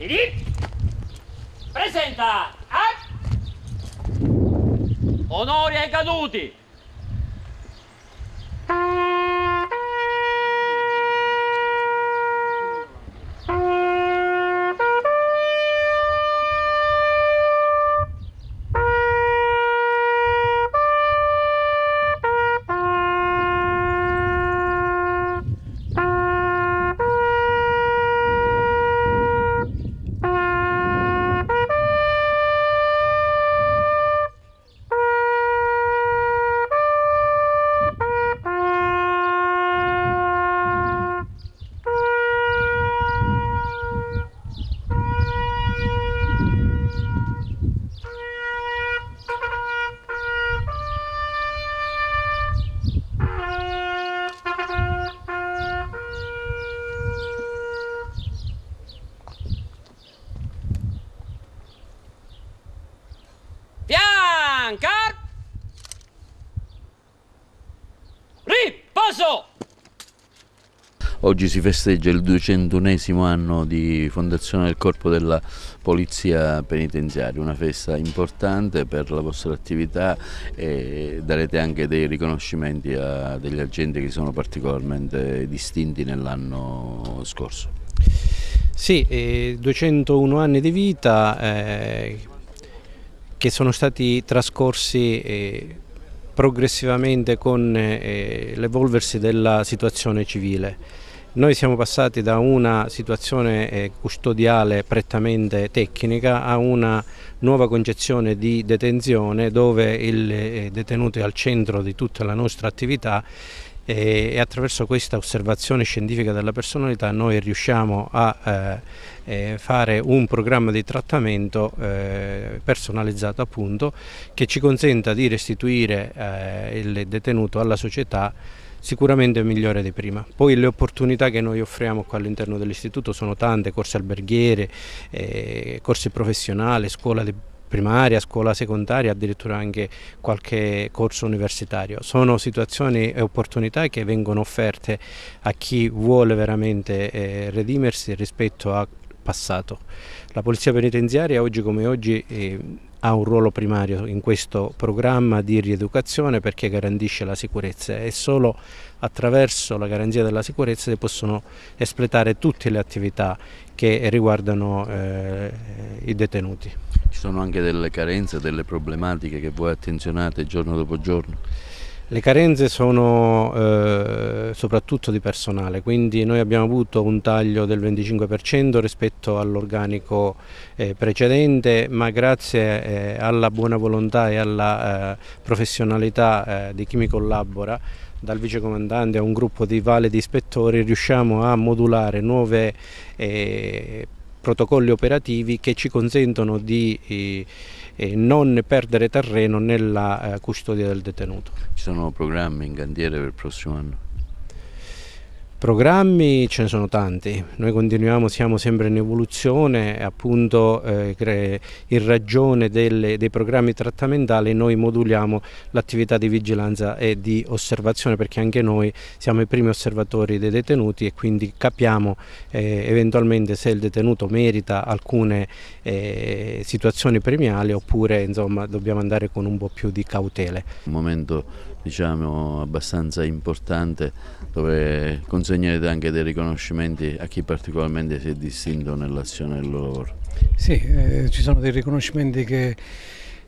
Vedi? Presenta! Onori ai caduti! Fianca! Riposo! Oggi si festeggia il 201esimo anno di fondazione del Corpo della Polizia Penitenziaria, una festa importante per la vostra attività e darete anche dei riconoscimenti a degli agenti che sono particolarmente distinti nell'anno scorso. Sì, 201 anni di vita che sono stati trascorsi progressivamente con l'evolversi della situazione civile. Noi siamo passati da una situazione custodiale prettamente tecnica a una nuova concezione di detenzione dove il detenuto è al centro di tutta la nostra attività e attraverso questa osservazione scientifica della personalità noi riusciamo a fare un programma di trattamento personalizzato, appunto, che ci consenta di restituire il detenuto alla società sicuramente migliore di prima. Poi le opportunità che noi offriamo qua all'interno dell'istituto sono tante: corsi alberghiere, corsi professionali, scuola primaria, scuola secondaria, addirittura anche qualche corso universitario. Sono situazioni e opportunità che vengono offerte a chi vuole veramente redimersi rispetto al passato. La Polizia Penitenziaria oggi come oggi ha un ruolo primario in questo programma di rieducazione perché garantisce la sicurezza e solo attraverso la garanzia della sicurezza si possono espletare tutte le attività che riguardano i detenuti. Ci sono anche delle carenze, delle problematiche che voi attenzionate giorno dopo giorno? Le carenze sono soprattutto di personale, quindi noi abbiamo avuto un taglio del 25% rispetto all'organico precedente, ma grazie alla buona volontà e alla professionalità di chi mi collabora, dal vicecomandante a un gruppo di validi ispettori, riusciamo a modulare nuove protocolli operativi che ci consentono di non perdere terreno nella custodia del detenuto. Ci sono programmi in cantiere per il prossimo anno? Programmi ce ne sono tanti, noi continuiamo, siamo sempre in evoluzione, appunto in ragione dei programmi trattamentali noi moduliamo l'attività di vigilanza e di osservazione, perché anche noi siamo i primi osservatori dei detenuti e quindi capiamo eventualmente se il detenuto merita alcune situazioni premiali oppure insomma dobbiamo andare con un po' più di cautele. Un momento diciamo abbastanza importante dove consegnerete anche dei riconoscimenti a chi particolarmente si è distinto nell'azione del loro lavoro. Sì, ci sono dei riconoscimenti che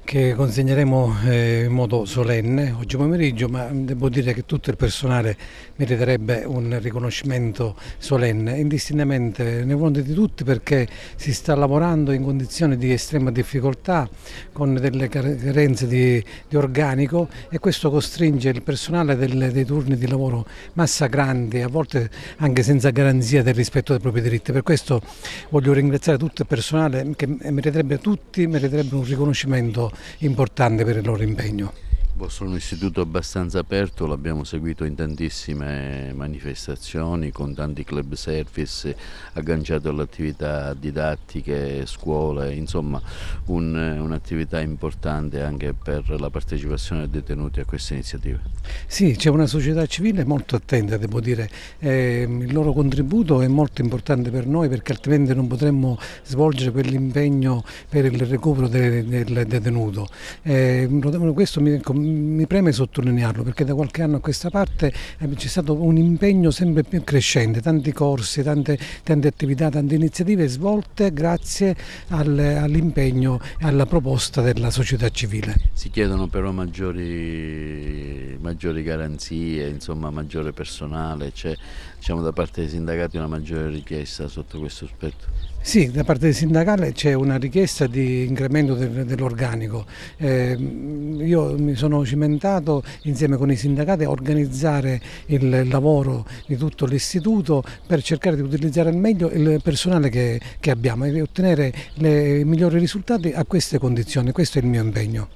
consegneremo in modo solenne oggi pomeriggio, ma devo dire che tutto il personale meriterebbe un riconoscimento solenne, indistintamente nei confronti di tutti, perché si sta lavorando in condizioni di estrema difficoltà con delle carenze di organico e questo costringe il personale dei turni di lavoro massacranti, a volte anche senza garanzia del rispetto dei propri diritti. Per questo voglio ringraziare tutto il personale che meriterebbe un riconoscimento importante per il loro impegno. Il vostro è un istituto abbastanza aperto, l'abbiamo seguito in tantissime manifestazioni, con tanti club service, agganciato all'attività didattiche, scuole, insomma un'attività importante anche per la partecipazione dei detenuti a queste iniziative. Sì, c'è una società civile molto attenta, devo dire, il loro contributo è molto importante per noi perché altrimenti non potremmo svolgere quell'impegno per il recupero del detenuto. Questo mi preme sottolinearlo perché da qualche anno a questa parte c'è stato un impegno sempre più crescente, tanti corsi, tante attività, tante iniziative svolte grazie all'impegno e alla proposta della società civile. Si chiedono però maggiori garanzie, insomma maggiore personale, c'è diciamo, da parte dei sindacati una maggiore richiesta sotto questo aspetto? Sì, da parte del sindacale c'è una richiesta di incremento dell'organico. Io mi sono cimentato insieme con i sindacati a organizzare il lavoro di tutto l'istituto per cercare di utilizzare al meglio il personale che abbiamo e ottenere i migliori risultati a queste condizioni. Questo è il mio impegno.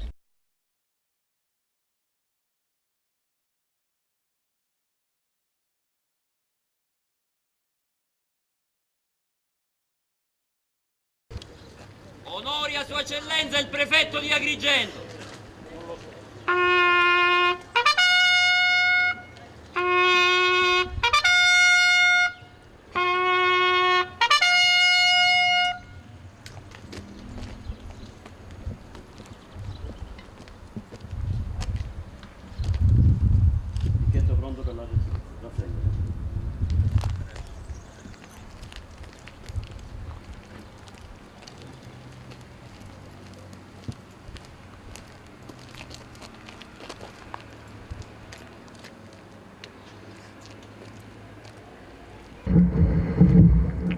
Onori a Sua Eccellenza il prefetto di Agrigento. Pacchetto pronto per la rassegna.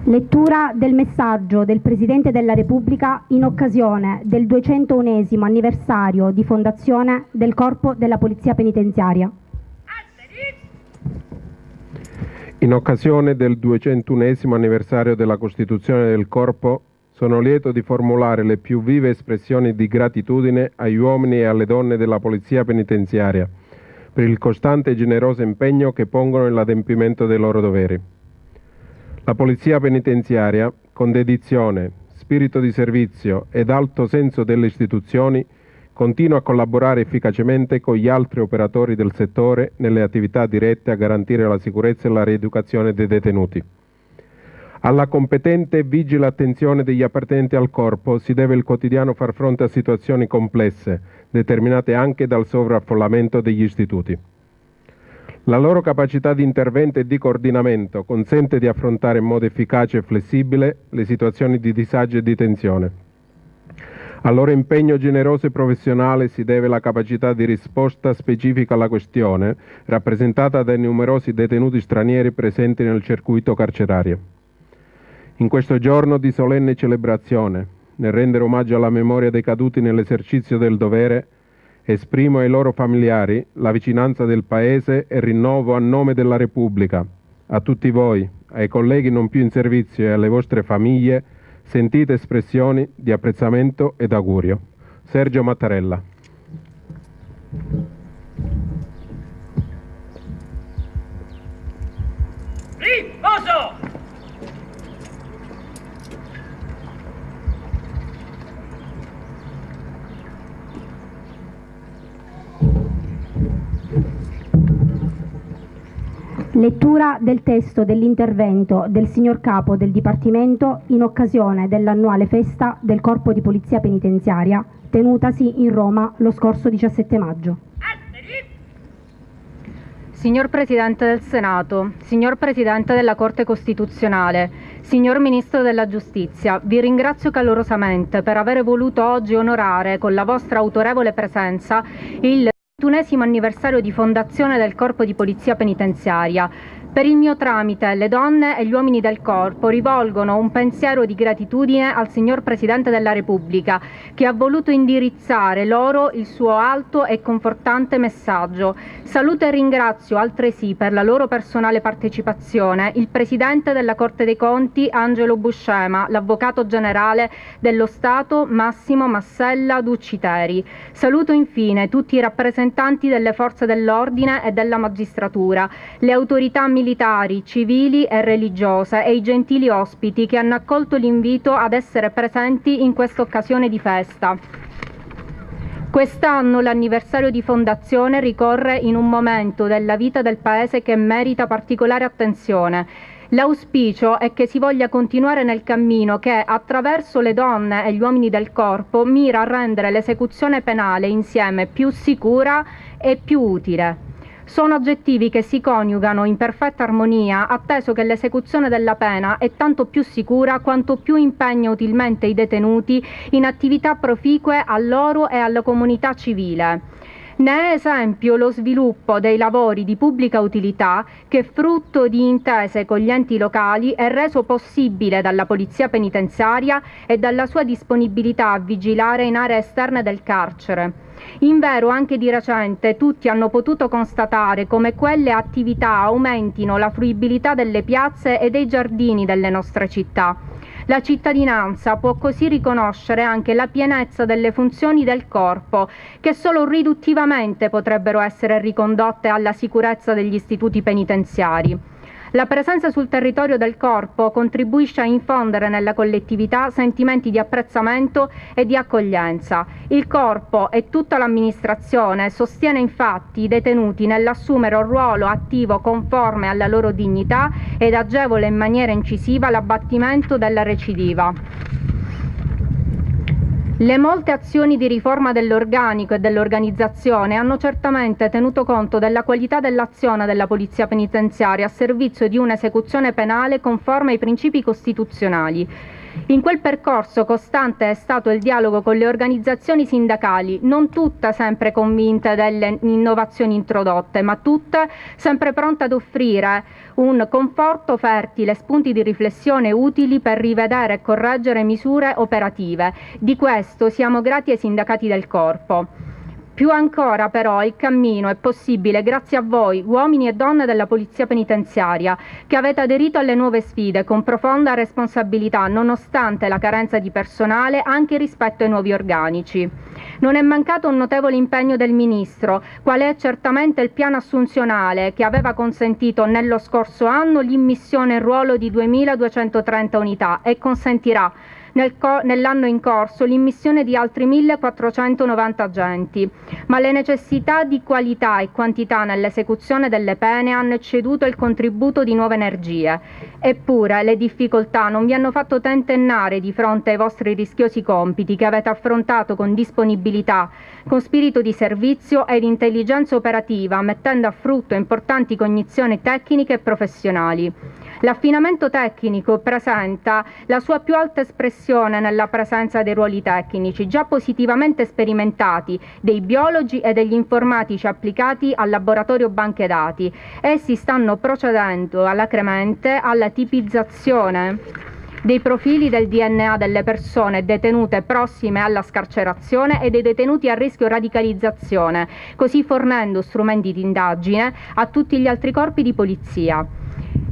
Lettura del messaggio del Presidente della Repubblica in occasione del 201° anniversario di fondazione del Corpo della Polizia Penitenziaria. In occasione del 201° anniversario della Costituzione del Corpo, sono lieto di formulare le più vive espressioni di gratitudine agli uomini e alle donne della Polizia Penitenziaria per il costante e generoso impegno che pongono nell'adempimento dei loro doveri. La Polizia Penitenziaria, con dedizione, spirito di servizio ed alto senso delle istituzioni, continua a collaborare efficacemente con gli altri operatori del settore nelle attività dirette a garantire la sicurezza e la rieducazione dei detenuti. Alla competente e vigile attenzione degli appartenenti al corpo si deve il quotidiano far fronte a situazioni complesse, determinate anche dal sovraffollamento degli istituti. La loro capacità di intervento e di coordinamento consente di affrontare in modo efficace e flessibile le situazioni di disagio e di tensione. Al loro impegno generoso e professionale si deve la capacità di risposta specifica alla questione, rappresentata dai numerosi detenuti stranieri presenti nel circuito carcerario. In questo giorno di solenne celebrazione, nel rendere omaggio alla memoria dei caduti nell'esercizio del dovere, esprimo ai loro familiari la vicinanza del Paese e rinnovo a nome della Repubblica, a tutti voi, ai colleghi non più in servizio e alle vostre famiglie, sentite espressioni di apprezzamento ed augurio. Sergio Mattarella. Riposo! Lettura del testo dell'intervento del signor Capo del Dipartimento in occasione dell'annuale festa del Corpo di Polizia Penitenziaria tenutasi in Roma lo scorso 17 maggio. Signor Presidente del Senato, signor Presidente della Corte Costituzionale, signor Ministro della Giustizia, vi ringrazio calorosamente per aver voluto oggi onorare con la vostra autorevole presenza il 21° anniversario di fondazione del Corpo di Polizia Penitenziaria, Per il mio tramite, le donne e gli uomini del corpo rivolgono un pensiero di gratitudine al signor Presidente della Repubblica, che ha voluto indirizzare loro il suo alto e confortante messaggio. Saluto e ringrazio altresì per la loro personale partecipazione il Presidente della Corte dei Conti Angelo Buscema, l'Avvocato Generale dello Stato Massimo Massella Duciteri. Saluto infine tutti i rappresentanti delle forze dell'ordine e della magistratura, le autorità militari, civili e religiose e i gentili ospiti che hanno accolto l'invito ad essere presenti in questa occasione di festa. Quest'anno l'anniversario di fondazione ricorre in un momento della vita del Paese che merita particolare attenzione. L'auspicio è che si voglia continuare nel cammino che, attraverso le donne e gli uomini del corpo, mira a rendere l'esecuzione penale insieme più sicura e più utile. Sono aggettivi che si coniugano in perfetta armonia, atteso che l'esecuzione della pena è tanto più sicura quanto più impegna utilmente i detenuti in attività proficue a loro e alla comunità civile. Ne è esempio lo sviluppo dei lavori di pubblica utilità che, frutto di intese con gli enti locali, è reso possibile dalla Polizia Penitenziaria e dalla sua disponibilità a vigilare in aree esterne del carcere. Invero, anche di recente, tutti hanno potuto constatare come quelle attività aumentino la fruibilità delle piazze e dei giardini delle nostre città. La cittadinanza può così riconoscere anche la pienezza delle funzioni del corpo, che solo riduttivamente potrebbero essere ricondotte alla sicurezza degli istituti penitenziari. La presenza sul territorio del corpo contribuisce a infondere nella collettività sentimenti di apprezzamento e di accoglienza. Il corpo e tutta l'amministrazione sostiene infatti i detenuti nell'assumere un ruolo attivo conforme alla loro dignità ed agevola in maniera incisiva l'abbattimento della recidiva. Le molte azioni di riforma dell'organico e dell'organizzazione hanno certamente tenuto conto della qualità dell'azione della Polizia Penitenziaria a servizio di un'esecuzione penale conforme ai principi costituzionali. In quel percorso costante è stato il dialogo con le organizzazioni sindacali, non tutte sempre convinte delle innovazioni introdotte, ma tutte sempre pronte ad offrire un conforto fertile, spunti di riflessione utili per rivedere e correggere misure operative. Di questo siamo grati ai sindacati del corpo. Più ancora però il cammino è possibile grazie a voi, uomini e donne della Polizia Penitenziaria, che avete aderito alle nuove sfide con profonda responsabilità, nonostante la carenza di personale anche rispetto ai nuovi organici. Non è mancato un notevole impegno del Ministro, quale è certamente il piano assunzionale che aveva consentito nello scorso anno l'immissione in ruolo di 2.230 unità e consentirà nell'anno in corso l'immissione di altri 1.490 agenti, ma le necessità di qualità e quantità nell'esecuzione delle pene hanno ecceduto il contributo di nuove energie. Eppure le difficoltà non vi hanno fatto tentennare di fronte ai vostri rischiosi compiti che avete affrontato con disponibilità, con spirito di servizio ed intelligenza operativa, mettendo a frutto importanti cognizioni tecniche e professionali. L'affinamento tecnico presenta la sua più alta espressione nella presenza dei ruoli tecnici, già positivamente sperimentati, dei biologi e degli informatici applicati al laboratorio banche dati. Essi stanno procedendo alacremente alla tipizzazione dei profili del DNA delle persone detenute prossime alla scarcerazione e dei detenuti a rischio radicalizzazione, così fornendo strumenti di indagine a tutti gli altri corpi di polizia.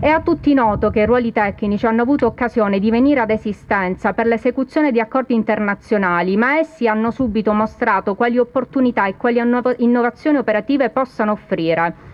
È a tutti noto che i ruoli tecnici hanno avuto occasione di venire ad esistenza per l'esecuzione di accordi internazionali, ma essi hanno subito mostrato quali opportunità e quali innovazioni operative possano offrire.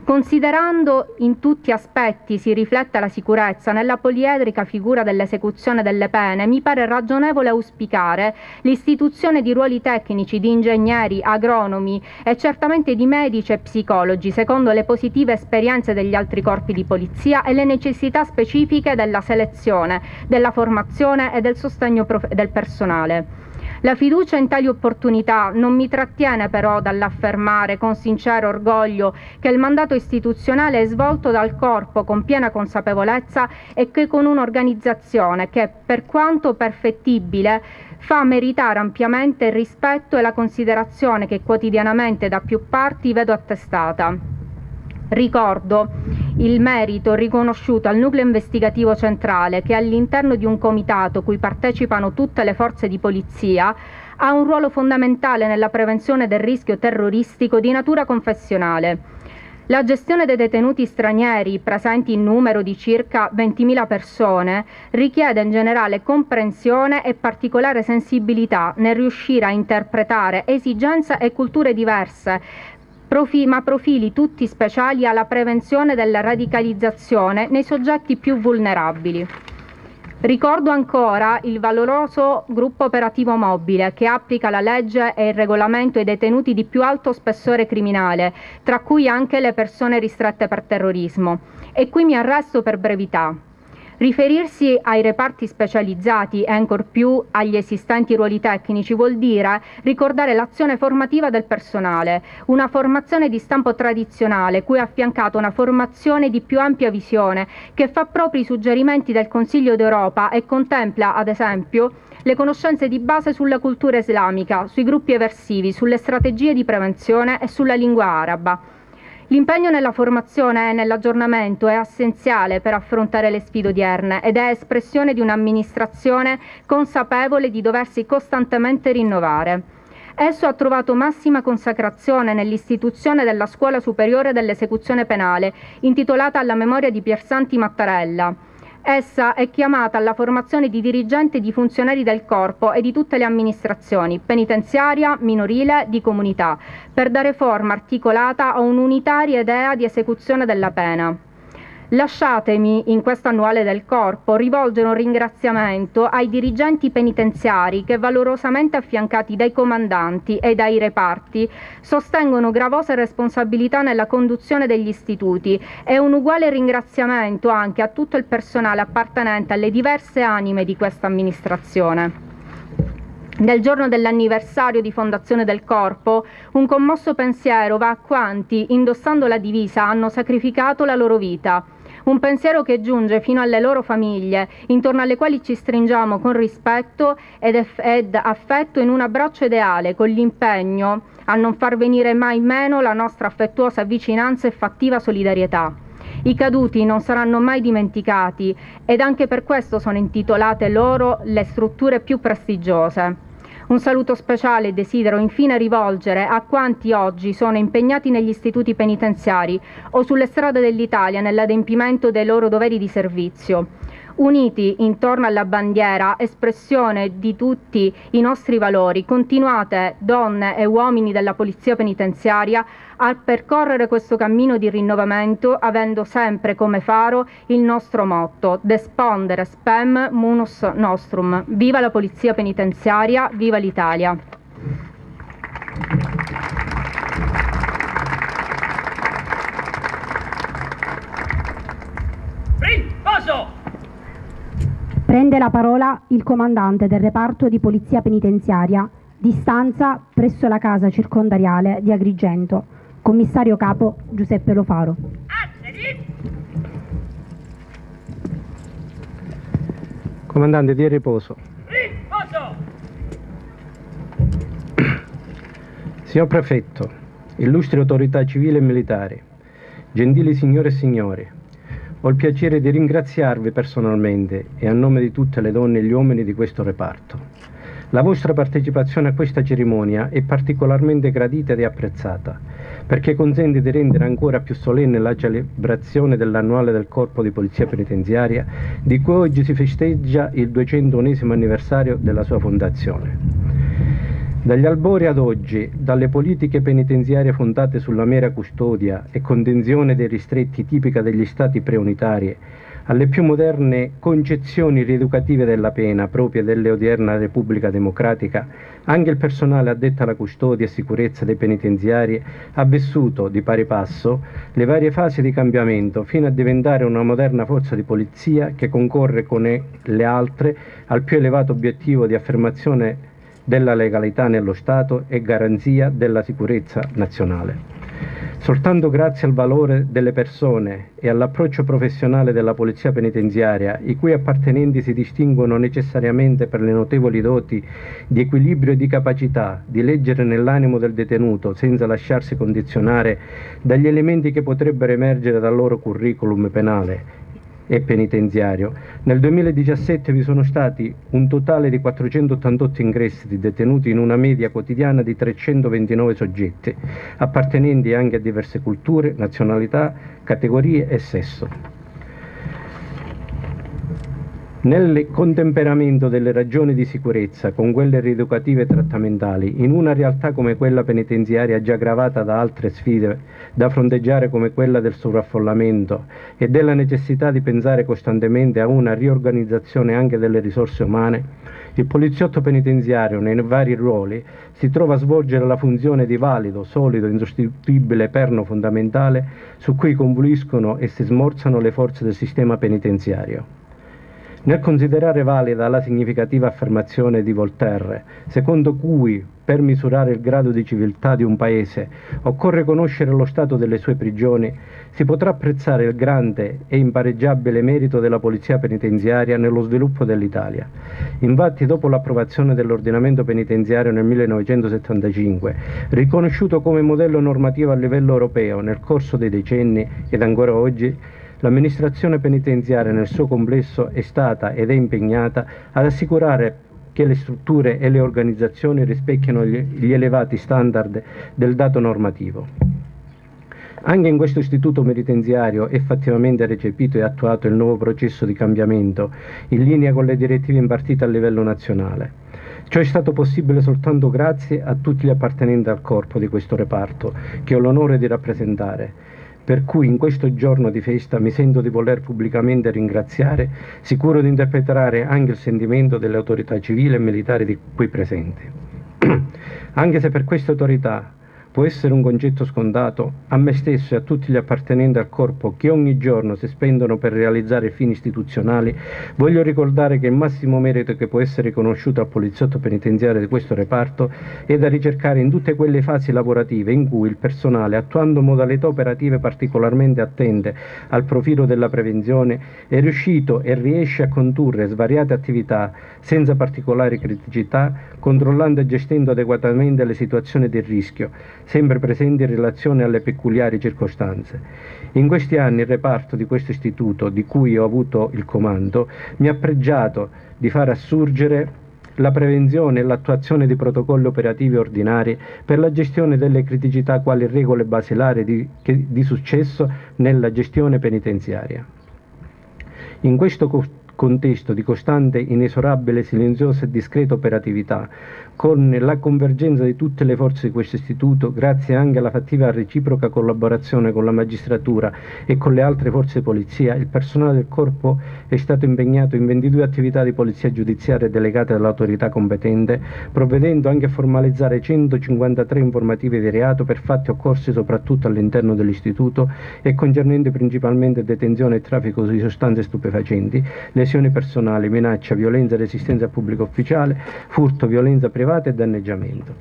Considerando in tutti aspetti si rifletta la sicurezza nella poliedrica figura dell'esecuzione delle pene, mi pare ragionevole auspicare l'istituzione di ruoli tecnici di ingegneri, agronomi e certamente di medici e psicologi, secondo le positive esperienze degli altri corpi di polizia e le necessità specifiche della selezione, della formazione e del sostegno del personale. La fiducia in tali opportunità non mi trattiene però dall'affermare con sincero orgoglio che il mandato istituzionale è svolto dal corpo con piena consapevolezza e che con un'organizzazione che, per quanto perfettibile, fa meritare ampiamente il rispetto e la considerazione che quotidianamente da più parti vedo attestata. Ricordo il merito riconosciuto al nucleo investigativo centrale, che all'interno di un comitato cui partecipano tutte le forze di polizia ha un ruolo fondamentale nella prevenzione del rischio terroristico di natura confessionale. La gestione dei detenuti stranieri, presenti in numero di circa 20.000 persone, richiede in generale comprensione e particolare sensibilità nel riuscire a interpretare esigenze e culture diverse, ma profili tutti speciali alla prevenzione della radicalizzazione nei soggetti più vulnerabili. Ricordo ancora il valoroso gruppo operativo mobile che applica la legge e il regolamento ai detenuti di più alto spessore criminale, tra cui anche le persone ristrette per terrorismo. E qui mi arresto per brevità. Riferirsi ai reparti specializzati e ancor più agli esistenti ruoli tecnici vuol dire ricordare l'azione formativa del personale, una formazione di stampo tradizionale cui è affiancata una formazione di più ampia visione che fa propri i suggerimenti del Consiglio d'Europa e contempla, ad esempio, le conoscenze di base sulla cultura islamica, sui gruppi eversivi, sulle strategie di prevenzione e sulla lingua araba. L'impegno nella formazione e nell'aggiornamento è essenziale per affrontare le sfide odierne ed è espressione di un'amministrazione consapevole di doversi costantemente rinnovare. Esso ha trovato massima consacrazione nell'istituzione della Scuola Superiore dell'Esecuzione Penale, intitolata alla memoria di Piersanti Mattarella. Essa è chiamata alla formazione di dirigenti e di funzionari del corpo e di tutte le amministrazioni, penitenziaria, minorile, di comunità, per dare forma articolata a un'unitaria idea di esecuzione della pena. Lasciatemi, in questo annuale del Corpo, rivolgere un ringraziamento ai dirigenti penitenziari che, valorosamente affiancati dai comandanti e dai reparti, sostengono gravose responsabilità nella conduzione degli istituti, e un uguale ringraziamento anche a tutto il personale appartenente alle diverse anime di questa amministrazione. Nel giorno dell'anniversario di fondazione del Corpo, un commosso pensiero va a quanti, indossando la divisa, hanno sacrificato la loro vita. Un pensiero che giunge fino alle loro famiglie, intorno alle quali ci stringiamo con rispetto ed affetto in un abbraccio ideale, con l'impegno a non far venire mai meno la nostra affettuosa vicinanza e fattiva solidarietà. I caduti non saranno mai dimenticati ed anche per questo sono intitolate loro le strutture più prestigiose. Un saluto speciale desidero infine rivolgere a quanti oggi sono impegnati negli istituti penitenziari o sulle strade dell'Italia nell'adempimento dei loro doveri di servizio. Uniti intorno alla bandiera, espressione di tutti i nostri valori, continuate, donne e uomini della Polizia Penitenziaria, a percorrere questo cammino di rinnovamento, avendo sempre come faro il nostro motto: Despondere spem munus nostrum. Viva la Polizia Penitenziaria, viva l'Italia! Prende la parola il comandante del reparto di Polizia Penitenziaria di stanza presso la casa circondariale di Agrigento, commissario capo Giuseppe Lo Faro. Comandante, di riposo. Signor Prefetto, illustri autorità civili e militari, gentili signore e signori, ho il piacere di ringraziarvi personalmente e a nome di tutte le donne e gli uomini di questo reparto. La vostra partecipazione a questa cerimonia è particolarmente gradita ed apprezzata, perché consente di rendere ancora più solenne la celebrazione dell'annuale del Corpo di Polizia Penitenziaria, di cui oggi si festeggia il 201° anniversario della sua fondazione. Dagli albori ad oggi, dalle politiche penitenziarie fondate sulla mera custodia e contenzione dei ristretti tipica degli stati preunitari, alle più moderne concezioni rieducative della pena proprie dell'odierna Repubblica Democratica, anche il personale addetto alla custodia e sicurezza dei penitenziari ha vissuto di pari passo le varie fasi di cambiamento fino a diventare una moderna forza di polizia che concorre con le altre al più elevato obiettivo di affermazione della legalità nello Stato e garanzia della sicurezza nazionale. Soltanto grazie al valore delle persone e all'approccio professionale della Polizia Penitenziaria, i cui appartenenti si distinguono necessariamente per le notevoli doti di equilibrio e di capacità di leggere nell'animo del detenuto senza lasciarsi condizionare dagli elementi che potrebbero emergere dal loro curriculum penale e penitenziario. Nel 2017 vi sono stati un totale di 488 ingressi di detenuti in una media quotidiana di 329 soggetti, appartenenti anche a diverse culture, nazionalità, categorie e sesso. Nel contemperamento delle ragioni di sicurezza con quelle rieducative e trattamentali, in una realtà come quella penitenziaria già gravata da altre sfide da fronteggiare come quella del sovraffollamento e della necessità di pensare costantemente a una riorganizzazione anche delle risorse umane, il poliziotto penitenziario nei vari ruoli si trova a svolgere la funzione di valido, solido, insostituibile perno fondamentale su cui confluiscono e si smorzano le forze del sistema penitenziario. Nel considerare valida la significativa affermazione di Voltaire, secondo cui per misurare il grado di civiltà di un paese occorre conoscere lo stato delle sue prigioni, si potrà apprezzare il grande e impareggiabile merito della Polizia Penitenziaria nello sviluppo dell'Italia. Infatti, dopo l'approvazione dell'ordinamento penitenziario nel 1975, riconosciuto come modello normativo a livello europeo nel corso dei decenni ed ancora oggi, l'amministrazione penitenziaria nel suo complesso è stata ed è impegnata ad assicurare che le strutture e le organizzazioni rispecchiano gli elevati standard del dato normativo. Anche in questo istituto penitenziario è fattivamente recepito e attuato il nuovo processo di cambiamento in linea con le direttive impartite a livello nazionale. Ciò è stato possibile soltanto grazie a tutti gli appartenenti al corpo di questo reparto, che ho l'onore di rappresentare, per cui in questo giorno di festa mi sento di voler pubblicamente ringraziare, sicuro di interpretare anche il sentimento delle autorità civili e militari di qui presenti. Anche se per queste autorità può essere un concetto scontato, a me stesso e a tutti gli appartenenti al corpo che ogni giorno si spendono per realizzare fini istituzionali, voglio ricordare che il massimo merito che può essere riconosciuto al poliziotto penitenziario di questo reparto è da ricercare in tutte quelle fasi lavorative in cui il personale, attuando modalità operative particolarmente attente al profilo della prevenzione, è riuscito e riesce a condurre svariate attività senza particolari criticità, controllando e gestendo adeguatamente le situazioni di rischio, sempre presenti in relazione alle peculiari circostanze. In questi anni il reparto di questo istituto, di cui ho avuto il comando, mi ha pregiato di far assurgere la prevenzione e l'attuazione di protocolli operativi ordinari per la gestione delle criticità quali regole basilari di successo nella gestione penitenziaria. In questo contesto di costante, inesorabile, silenziosa e discreta operatività, con la convergenza di tutte le forze di questo istituto, grazie anche alla fattiva reciproca collaborazione con la magistratura e con le altre forze di polizia, il personale del corpo è stato impegnato in 22 attività di polizia giudiziaria delegate dall'autorità competente, provvedendo anche a formalizzare 153 informative di reato per fatti occorsi soprattutto all'interno dell'istituto e concernenti principalmente detenzione e traffico di sostanze stupefacenti, lesioni personali, minaccia, violenza e resistenza al pubblico ufficiale, furto, violenza privata e danneggiamento.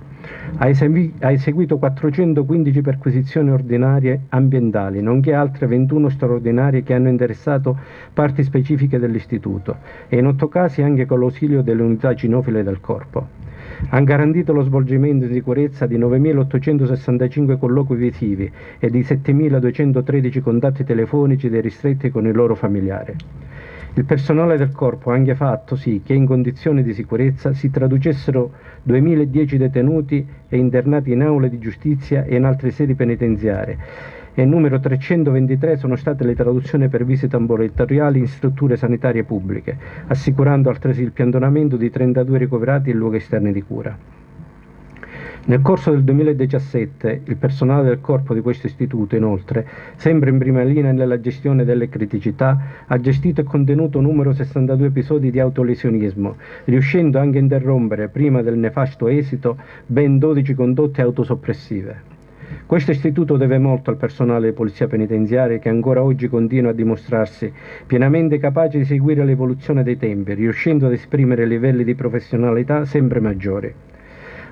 Ha eseguito 415 perquisizioni ordinarie ambientali, nonché altre 21 straordinarie che hanno interessato parti specifiche dell'istituto e in 8 casi anche con l'ausilio delle unità cinofile del corpo. Ha garantito lo svolgimento in sicurezza di 9.865 colloqui visivi e di 7.213 contatti telefonici dei ristretti con i loro familiari. Il personale del corpo ha anche fatto sì che in condizioni di sicurezza si traducessero 2010 detenuti e internati in aule di giustizia e in altre sedi penitenziarie e numero 323 sono state le traduzioni per visite ambulatoriali in strutture sanitarie pubbliche, assicurando altresì il piantonamento di 32 ricoverati in luoghi esterni di cura. Nel corso del 2017 il personale del corpo di questo istituto, inoltre, sempre in prima linea nella gestione delle criticità, ha gestito e contenuto numero 62 episodi di autolesionismo, riuscendo anche a interrompere, prima del nefasto esito, ben 12 condotte autosoppressive. Questo istituto deve molto al personale di polizia penitenziaria che ancora oggi continua a dimostrarsi pienamente capace di seguire l'evoluzione dei tempi, riuscendo ad esprimere livelli di professionalità sempre maggiori.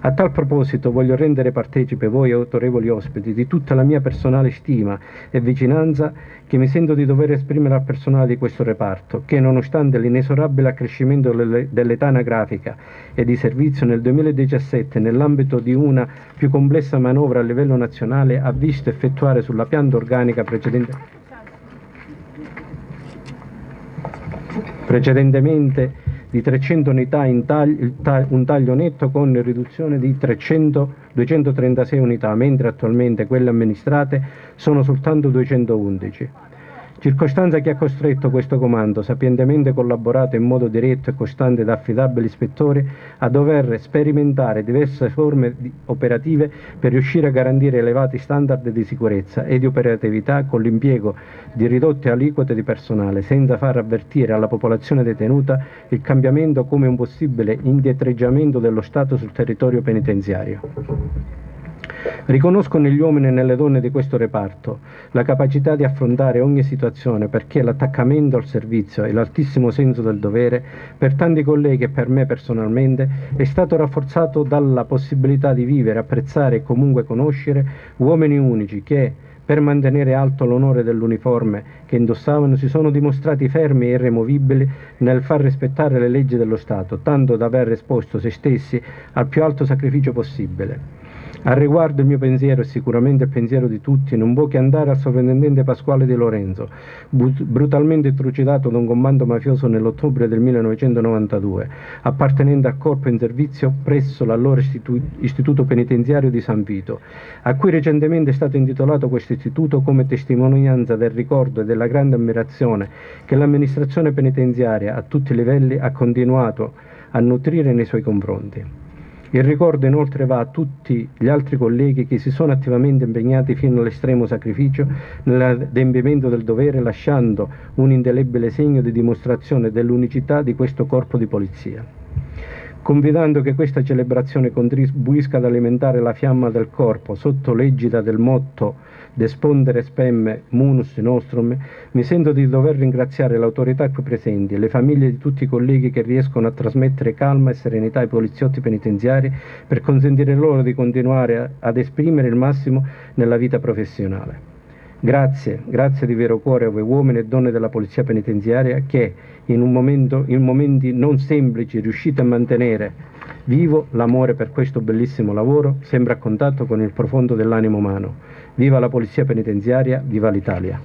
A tal proposito voglio rendere partecipe voi autorevoli ospiti di tutta la mia personale stima e vicinanza che mi sento di dover esprimere al personale di questo reparto, che nonostante l'inesorabile accrescimento dell'età anagrafica e di servizio nel 2017 nell'ambito di una più complessa manovra a livello nazionale ha visto effettuare sulla pianta organica precedentemente di 300 unità un taglio netto con riduzione di 236 unità, mentre attualmente quelle amministrate sono soltanto 211. Circostanza che ha costretto questo comando, sapientemente collaborato in modo diretto e costante da affidabili ispettori, a dover sperimentare diverse forme operative per riuscire a garantire elevati standard di sicurezza e di operatività con l'impiego di ridotte aliquote di personale, senza far avvertire alla popolazione detenuta il cambiamento come un possibile indietreggiamento dello Stato sul territorio penitenziario. Riconosco negli uomini e nelle donne di questo reparto la capacità di affrontare ogni situazione, perché l'attaccamento al servizio e l'altissimo senso del dovere per tanti colleghi e per me personalmente è stato rafforzato dalla possibilità di vivere, apprezzare e comunque conoscere uomini unici che, per mantenere alto l'onore dell'uniforme che indossavano, si sono dimostrati fermi e irremovibili nel far rispettare le leggi dello Stato, tanto da aver esposto se stessi al più alto sacrificio possibile. Al riguardo il mio pensiero, e sicuramente il pensiero di tutti, non può che andare al sovrintendente Pasquale Di Lorenzo, brutalmente trucidato da un comando mafioso nell'ottobre del 1992, appartenente al corpo in servizio presso l'allora istituto penitenziario di San Vito, a cui recentemente è stato intitolato questo istituto come testimonianza del ricordo e della grande ammirazione che l'amministrazione penitenziaria a tutti i livelli ha continuato a nutrire nei suoi confronti. Il ricordo inoltre va a tutti gli altri colleghi che si sono attivamente impegnati fino all'estremo sacrificio nell'adempimento del dovere, lasciando un indelebile segno di dimostrazione dell'unicità di questo corpo di polizia. Confidando che questa celebrazione contribuisca ad alimentare la fiamma del corpo sotto l'egida del motto De spondere spem munus nostrum, mi sento di dover ringraziare le autorità qui presenti e le famiglie di tutti i colleghi che riescono a trasmettere calma e serenità ai poliziotti penitenziari per consentire loro di continuare ad esprimere il massimo nella vita professionale. Grazie di vero cuore a voi uomini e donne della Polizia Penitenziaria che in momenti non semplici riuscite a mantenere vivo l'amore per questo bellissimo lavoro, sempre a contatto con il profondo dell'animo umano. Viva la Polizia Penitenziaria, viva l'Italia!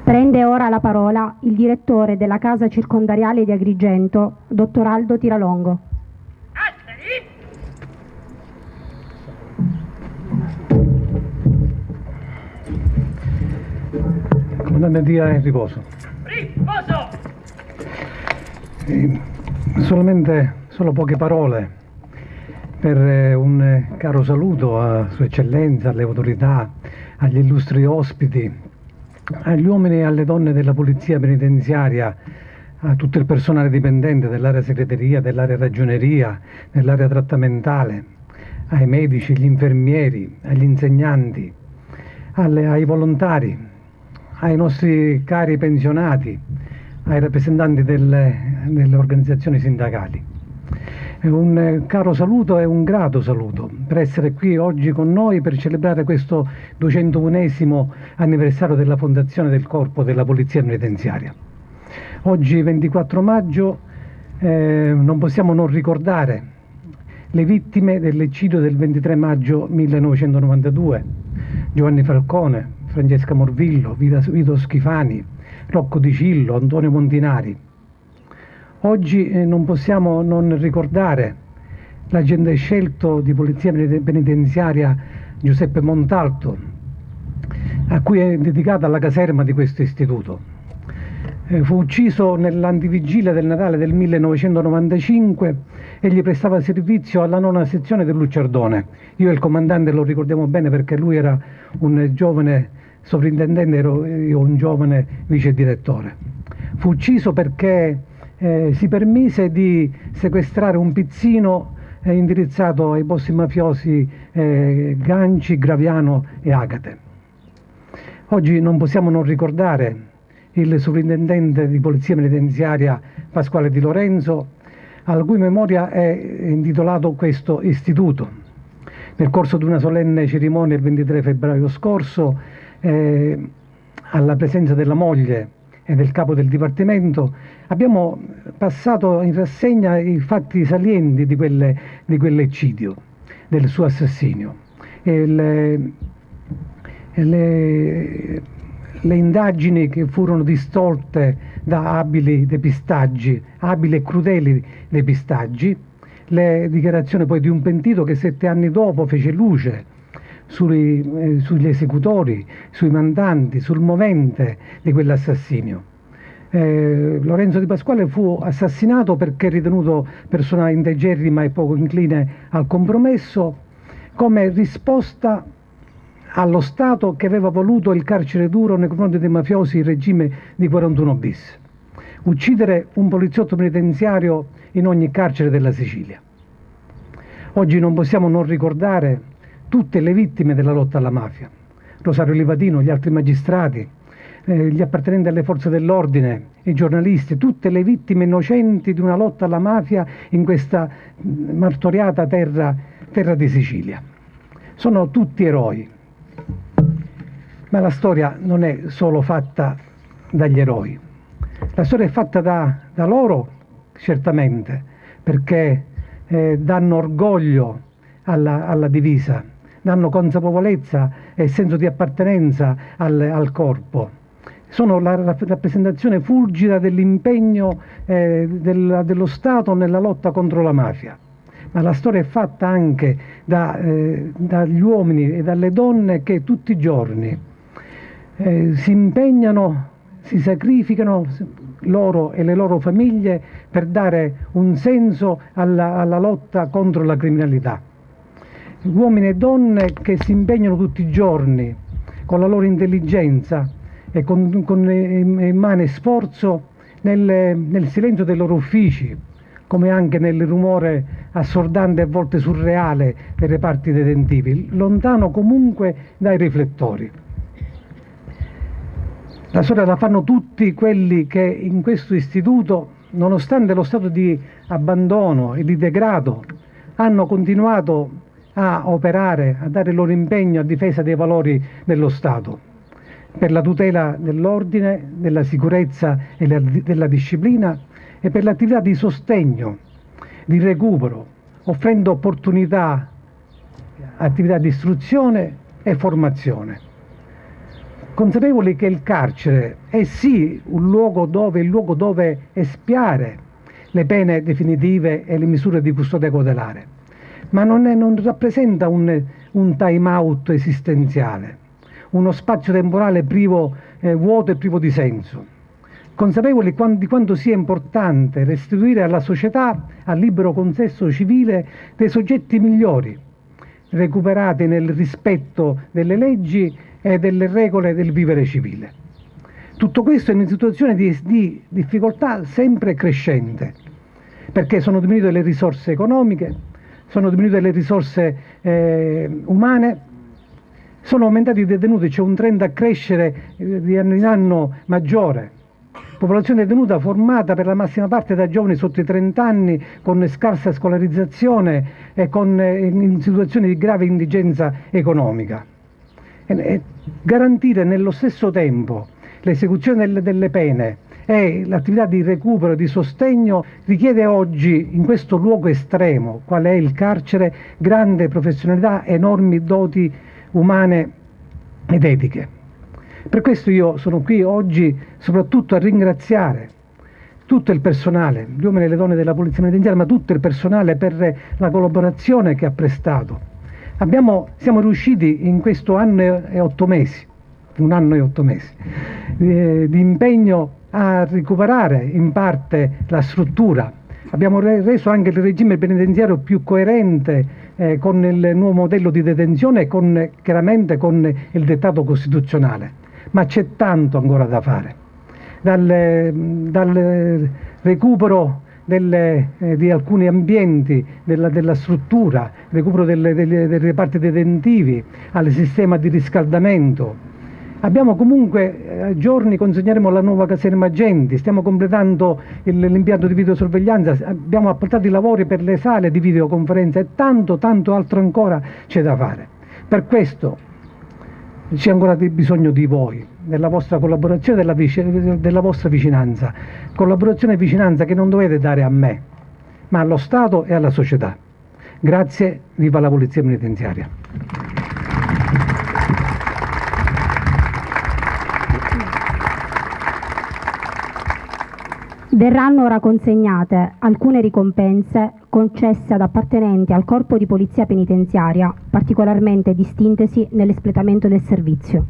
Prende ora la parola il direttore della Casa Circondariale di Agrigento, dottor Aldo Tiralongo. Comandante dia in riposo. Riposo! Solo poche parole per un caro saluto a Sua Eccellenza, alle autorità, agli illustri ospiti, agli uomini e alle donne della Polizia Penitenziaria, a tutto il personale dipendente dell'area segreteria, dell'area ragioneria, dell'area trattamentale, ai medici, agli infermieri, agli insegnanti, ai volontari, ai nostri cari pensionati, ai rappresentanti delle organizzazioni sindacali. Un caro saluto e un grato saluto per essere qui oggi con noi per celebrare questo 201esimo anniversario della fondazione del Corpo della Polizia Penitenziaria. Oggi 24 maggio non possiamo non ricordare le vittime dell'eccidio del 23 maggio 1992, Giovanni Falcone, Francesca Morvillo, Vito Schifani, Rocco Di Cillo, Antonio Montinari. Oggi non possiamo non ricordare l'agente scelto di Polizia Penitenziaria Giuseppe Montalto, a cui è dedicata la caserma di questo istituto. Fu ucciso nell'antivigilia del Natale del 1995 e gli prestava servizio alla 9ª sezione del Lucciardone. Io e il comandante lo ricordiamo bene perché lui era un giovane sovrintendente, io un giovane vice direttore. Fu ucciso perché si permise di sequestrare un pizzino indirizzato ai boss mafiosi Ganci, Graviano e Agate. Oggi non possiamo non ricordare il sovrintendente di Polizia Penitenziaria Pasquale Di Lorenzo, alla cui memoria è intitolato questo istituto. Nel corso di una solenne cerimonia il 23 febbraio scorso, alla presenza della moglie e del capo del Dipartimento, abbiamo passato in rassegna i fatti salienti di quell'eccidio, del suo assassinio. Le indagini che furono distolte da abili e crudeli depistaggi, le dichiarazioni poi di un pentito che 7 anni dopo fece luce sugli esecutori, sui mandanti, sul movente di quell'assassinio. Lorenzo Di Pasquale fu assassinato perché ritenuto persona integerrima e poco incline al compromesso, come risposta allo Stato che aveva voluto il carcere duro nei confronti dei mafiosi in regime di 41 bis. Uccidere un poliziotto penitenziario in ogni carcere della Sicilia. Oggi non possiamo non ricordare tutte le vittime della lotta alla mafia. Rosario Livatino, gli altri magistrati, gli appartenenti alle forze dell'ordine, i giornalisti, tutte le vittime innocenti di una lotta alla mafia in questa martoriata terra di Sicilia. Sono tutti eroi. Ma la storia non è solo fatta dagli eroi. La storia è fatta da loro, certamente, perché danno orgoglio alla divisa, danno consapevolezza e senso di appartenenza al corpo. Sono la rappresentazione fulgida dell'impegno dello Stato nella lotta contro la mafia. Ma la storia è fatta anche dagli uomini e dalle donne che tutti i giorni si impegnano, si sacrificano loro e le loro famiglie per dare un senso alla lotta contro la criminalità. Uomini e donne che si impegnano tutti i giorni con la loro intelligenza e con immane sforzo nel silenzio dei loro uffici, come anche nel rumore assordante e a volte surreale dei reparti detentivi, lontano comunque dai riflettori. La storia la fanno tutti quelli che in questo istituto, nonostante lo stato di abbandono e di degrado, hanno continuato a operare, a dare il loro impegno a difesa dei valori dello Stato, per la tutela dell'ordine, della sicurezza e della disciplina e per l'attività di sostegno, di recupero, offrendo opportunità, attività di istruzione e formazione. Consapevoli che il carcere è sì il luogo dove espiare le pene definitive e le misure di custodia cautelare, ma non rappresenta un time out esistenziale, uno spazio temporale vuoto e privo di senso. Consapevoli di quanto sia importante restituire alla società, al libero consesso civile, dei soggetti migliori, recuperati nel rispetto delle leggi e delle regole del vivere civile. Tutto questo in una situazione di difficoltà sempre crescente, perché sono diminuite le risorse economiche, sono diminuite le risorse umane, sono aumentati i detenuti, c'è un trend a crescere di anno in anno maggiore. Popolazione detenuta formata per la massima parte da giovani sotto i 30 anni con scarsa scolarizzazione e in situazioni di grave indigenza economica. E garantire nello stesso tempo l'esecuzione delle pene e l'attività di recupero e di sostegno richiede oggi, in questo luogo estremo, qual è il carcere, grande professionalità, enormi doti umane ed etiche. Per questo io sono qui oggi soprattutto a ringraziare tutto il personale, gli uomini e le donne della Polizia Penitenziaria, ma tutto il personale per la collaborazione che ha prestato. Siamo riusciti in questo anno e 8 mesi, di impegno a recuperare in parte la struttura. Abbiamo reso anche il regime penitenziario più coerente con il nuovo modello di detenzione e chiaramente con il dettato costituzionale. Ma c'è tanto ancora da fare, dal recupero di alcuni ambienti della struttura, recupero dei reparti detentivi, al sistema di riscaldamento. Abbiamo comunque a giorni consegneremo la nuova caserma agenti, stiamo completando l'impianto di videosorveglianza, abbiamo appaltato i lavori per le sale di videoconferenza e tanto altro ancora c'è da fare. Per questo c'è ancora bisogno di voi, della vostra collaborazione, della vostra vicinanza. Collaborazione e vicinanza che non dovete dare a me, ma allo Stato e alla società. Grazie, viva la Polizia Penitenziaria. Verranno ora consegnate alcune ricompense concesse ad appartenenti al Corpo di Polizia Penitenziaria, particolarmente distintesi nell'espletamento del servizio.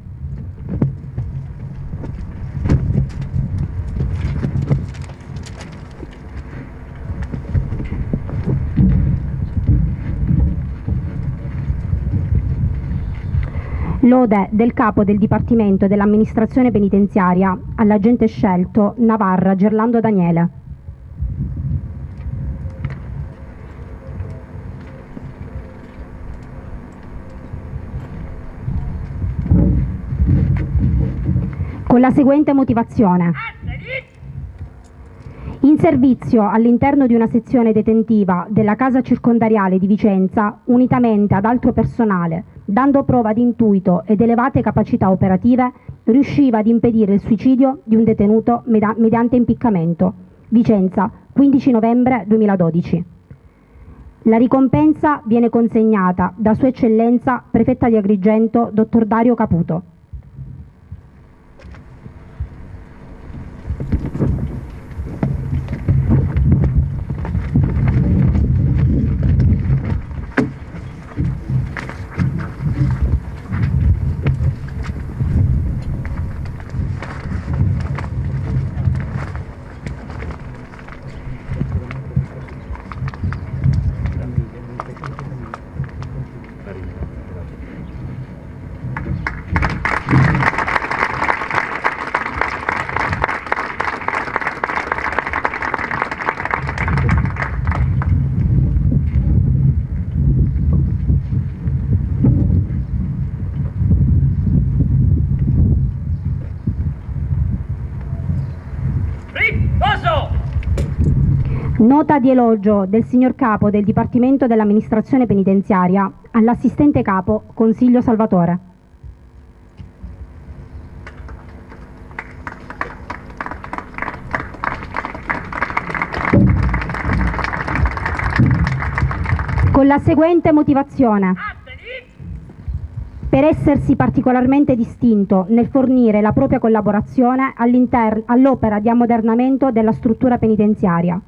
Lode del capo del Dipartimento dell'Amministrazione Penitenziaria all'agente scelto Navarra Gerlando Daniele. Con la seguente motivazione: in servizio all'interno di una sezione detentiva della casa circondariale di Vicenza, unitamente ad altro personale, dando prova di intuito ed elevate capacità operative, riusciva ad impedire il suicidio di un detenuto mediante impiccamento. Vicenza, 15 novembre 2012. La ricompensa viene consegnata da Sua Eccellenza Prefetta di Agrigento, Dottor Dario Caputo. Nota di elogio del signor Capo del Dipartimento dell'Amministrazione Penitenziaria all'assistente capo Consiglio Salvatore. Con la seguente motivazione: per essersi particolarmente distinto nel fornire la propria collaborazione all'opera di ammodernamento della struttura penitenziaria.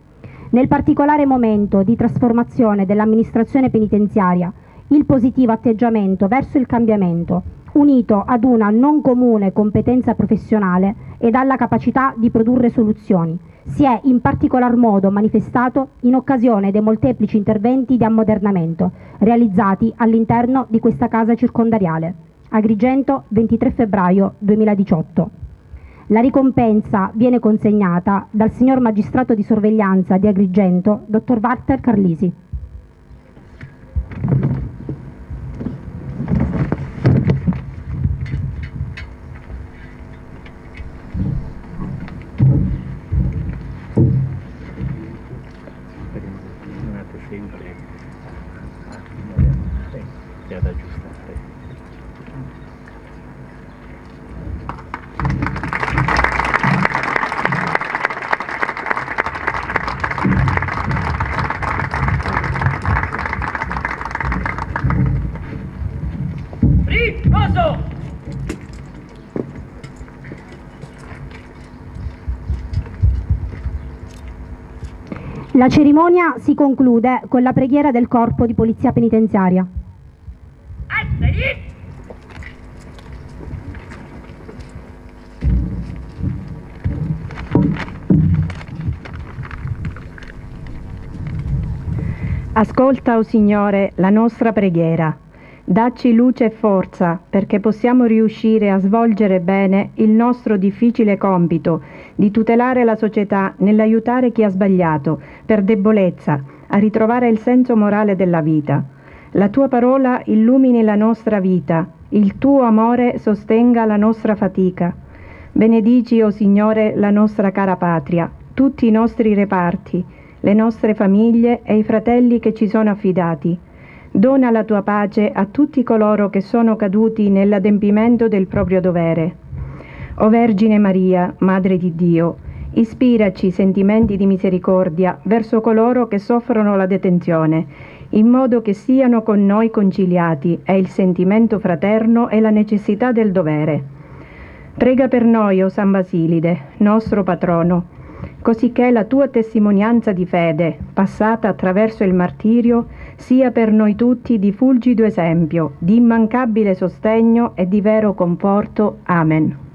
Nel particolare momento di trasformazione dell'amministrazione penitenziaria, il positivo atteggiamento verso il cambiamento, unito ad una non comune competenza professionale ed alla capacità di produrre soluzioni, si è in particolar modo manifestato in occasione dei molteplici interventi di ammodernamento realizzati all'interno di questa casa circondariale. Agrigento, 23 febbraio 2018. La ricompensa viene consegnata dal signor magistrato di sorveglianza di Agrigento, dottor Walter Carlisi. La cerimonia si conclude con la preghiera del Corpo di Polizia Penitenziaria. Ascolta, o Signore, la nostra preghiera. Dacci luce e forza perché possiamo riuscire a svolgere bene il nostro difficile compito di tutelare la società nell'aiutare chi ha sbagliato per debolezza a ritrovare il senso morale della vita. La tua parola illumini la nostra vita, il tuo amore sostenga la nostra fatica. Benedici, o Signore, la nostra cara patria, tutti i nostri reparti, le nostre famiglie e i fratelli che ci sono affidati. Dona la tua pace a tutti coloro che sono caduti nell'adempimento del proprio dovere. O Vergine Maria, Madre di Dio, ispiraci sentimenti di misericordia verso coloro che soffrono la detenzione, in modo che siano con noi conciliati e il sentimento fraterno e la necessità del dovere. Prega per noi, o San Basilide, nostro patrono, cosicché la tua testimonianza di fede, passata attraverso il martirio, sia per noi tutti di fulgido esempio, di immancabile sostegno e di vero conforto. Amen.